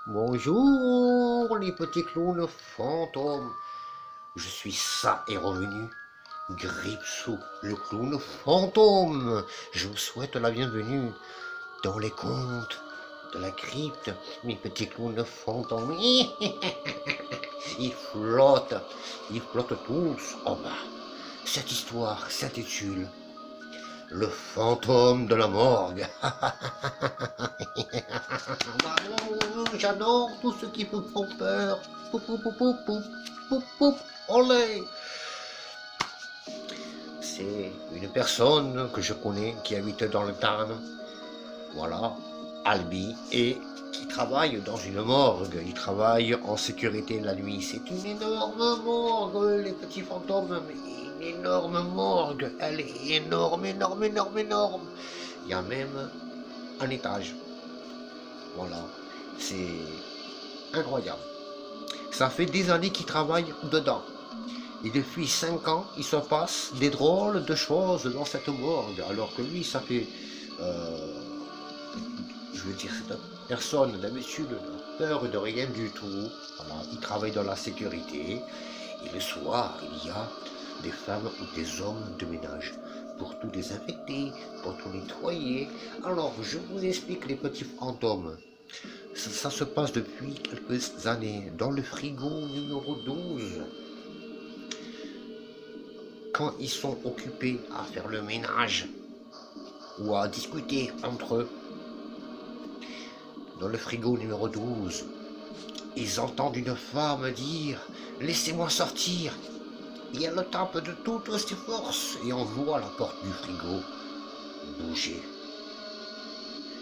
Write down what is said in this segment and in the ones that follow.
Bonjour les petits clowns fantômes. Je suis ça est revenu. Gripsou, le clown fantôme. Je vous souhaite la bienvenue dans les contes de la crypte, mes petits clowns fantômes. Ils ils flottent tous en bas. Cette histoire s'intitule Le fantôme de la morgue. J'adore tout ce qui me font peur. Poup, poup, poup, poup, poup, poup, poup, olé. C'est une personne que je connais qui habite dans le Tarn. Voilà, Albi, et qui travaille dans une morgue. Il travaille en sécurité la nuit. C'est une énorme morgue, les petits fantômes. Mais une énorme morgue. Elle est énorme, énorme, énorme, énorme. Il y a même un étage. Voilà, c'est incroyable. Ça fait des années qu'il travaille dedans. Et depuis 5 ans, il se passe des drôles de choses dans cette morgue. Alors que lui, ça fait... je veux dire, cette personne d'habitude n'a peur de rien du tout. Voilà, il travaille dans la sécurité. Et le soir, il y a des femmes ou des hommes de ménage pour tout désinfecter, pour tout nettoyer. Alors, je vous explique les petits fantômes. Ça se passe depuis quelques années dans le frigo numéro 12. Quand ils sont occupés à faire le ménage ou à discuter entre eux, dans le frigo numéro 12, ils entendent une femme dire « Laissez-moi sortir !» Et elle tape de toutes ses forces et on voit la porte du frigo bouger.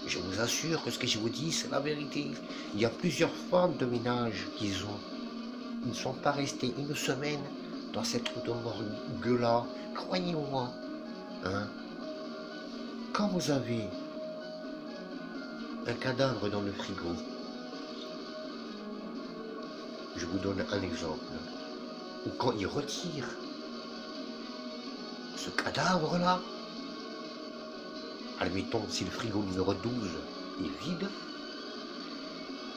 Je vous assure que ce que je vous dis, c'est la vérité. Il y a plusieurs femmes de ménage qui ne sont pas restées une semaine dans cette route de morgue-là. Croyez-moi, hein. Quand vous avez un cadavre dans le frigo, je vous donne un exemple, ou quand ils retirent ce cadavre-là, admettons si le frigo numéro 12 est vide,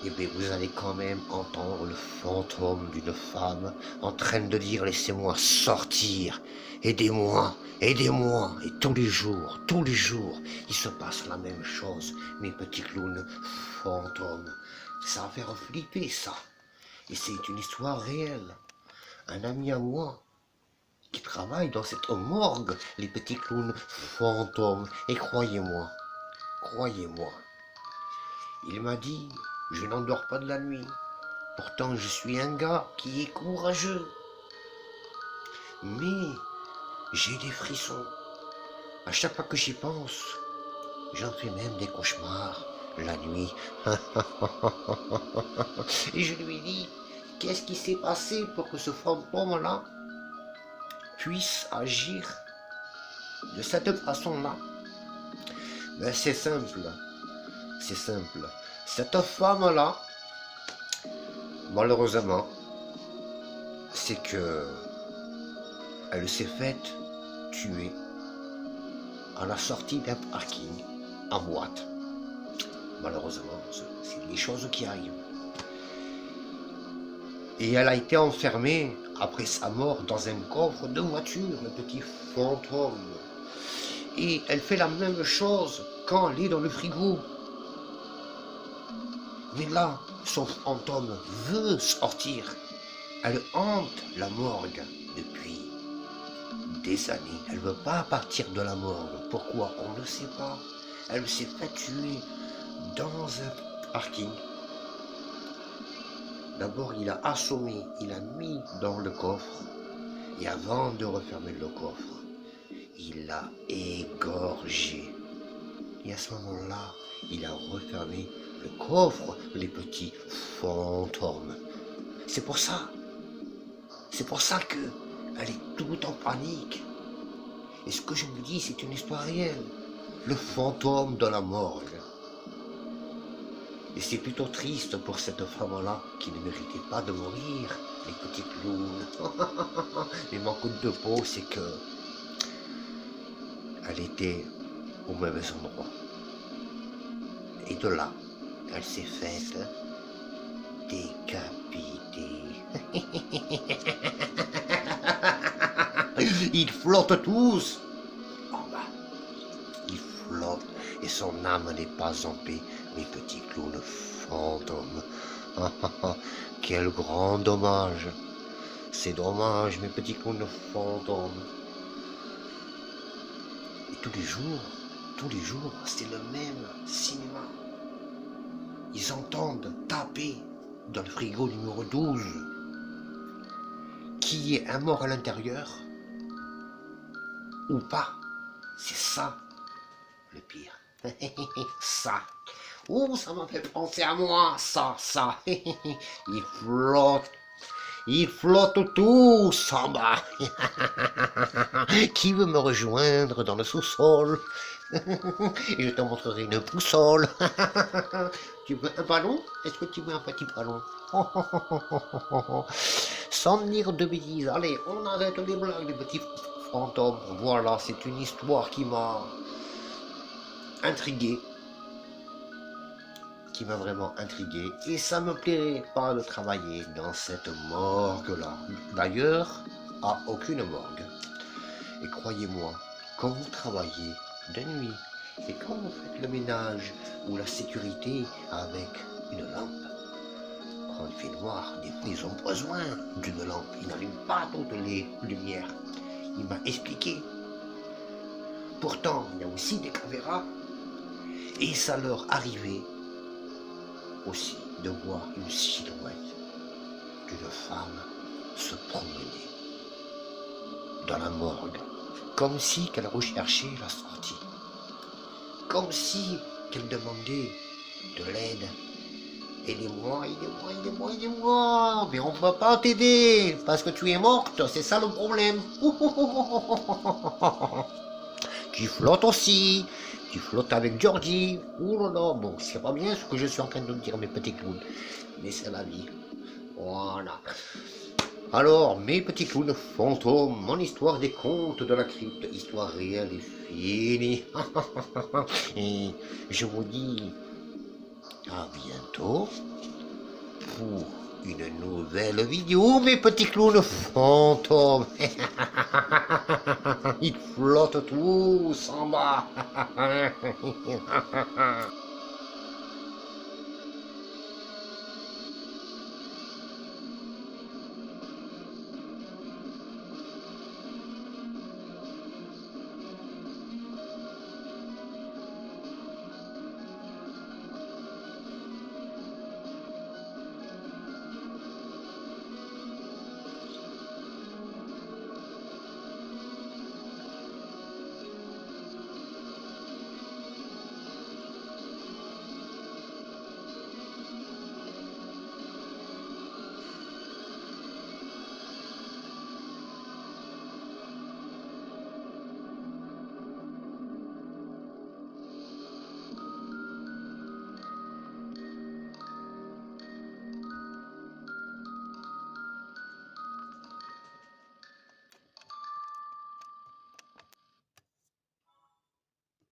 et bien vous allez quand même entendre le fantôme d'une femme en train de dire « Laissez-moi sortir, aidez-moi, aidez-moi ». Et tous les jours, il se passe la même chose, mes petits clowns fantômes. Ça va faire flipper ça. Et c'est une histoire réelle. Un ami à moi qui travaille dans cette morgue, les petits clowns fantômes. Et croyez-moi, il m'a dit, je n'endors pas de la nuit. Pourtant, je suis un gars qui est courageux. Mais j'ai des frissons. À chaque fois que j'y pense, j'en fais même des cauchemars la nuit. Et je lui ai dit, qu'est-ce qui s'est passé pour que ce fantôme-là puisse agir de cette façon-là? Ben, c'est simple. Cette femme-là, malheureusement, c'est que elle s'est faite tuer à la sortie d'un parking en boîte. Malheureusement, c'est des choses qui arrivent. Et elle a été enfermée après sa mort dans un coffre de voiture, le petit fantôme. Et elle fait la même chose quand elle est dans le frigo. Mais là, son fantôme veut sortir. Elle hante la morgue depuis des années. Elle ne veut pas partir de la morgue. Pourquoi? On ne sait pas. Elle s'est fait tuer dans un parking. D'abord, il a assommé, il a mis dans le coffre. Et avant de refermer le coffre, il l'a égorgé. Et à ce moment-là, il a refermé le coffre, les petits fantômes. C'est pour ça qu'elle est toute en panique. Et ce que je vous dis, c'est une histoire réelle. Le fantôme de la morgue. Et c'est plutôt triste pour cette femme-là qui ne méritait pas de mourir, les petits clowns. Mais mon coup de peau, c'est que elle était au mauvais endroit. Et de là, elle s'est faite décapité. Ils flottent tous en bas. Ils flottent et son âme n'est pas en paix, mes petits clowns fantômes. Quel grand dommage. C'est dommage, mes petits clowns fantômes. Et tous les jours, c'est le même cinéma. Ils entendent taper dans le frigo numéro 12. Qui est un mort à l'intérieur ou pas? C'est ça le pire. Ça. Oh, ça m'a fait penser à moi. Ça. Ils flottent tous en bas. Qui veut me rejoindre dans le sous-sol? Et je te montrerai une boussole. Tu veux un ballon? Est-ce que tu veux un petit ballon? Sans dire de bêtises. Allez, on arrête les blagues, les petits fantômes. Voilà, c'est une histoire qui m'a intrigué. Qui m'a vraiment intrigué. Et ça me plairait pas de travailler dans cette morgue-là. D'ailleurs, à aucune morgue. Et croyez-moi, quand vous travaillez de nuit, et quand vous faites le ménage ou la sécurité avec une lampe, quand il fait noir, des fois ils ont besoin d'une lampe. Ils n'allument pas toutes les lumières. Il m'a expliqué. Pourtant, il y a aussi des caméras. Et ça leur arrivait aussi de voir une silhouette d'une femme se promener dans la morgue, comme si qu'elle recherchait la sortie, comme si qu'elle demandait de l'aide. Aidez-moi, mais on ne peut pas t'aider parce que tu es morte, c'est ça le problème. Tu flottes aussi. Tu flottes avec Georgie. Ouh là là, bon, c'est pas bien ce que je suis en train de dire, mes petits clowns. Mais c'est la vie. Voilà. Alors, mes petits clowns fantômes, mon histoire des contes de la crypte, histoire réelle est finie. Et je vous dis à bientôt pour une nouvelle vidéo, mes petits clowns fantômes. Ils flottent tous en bas.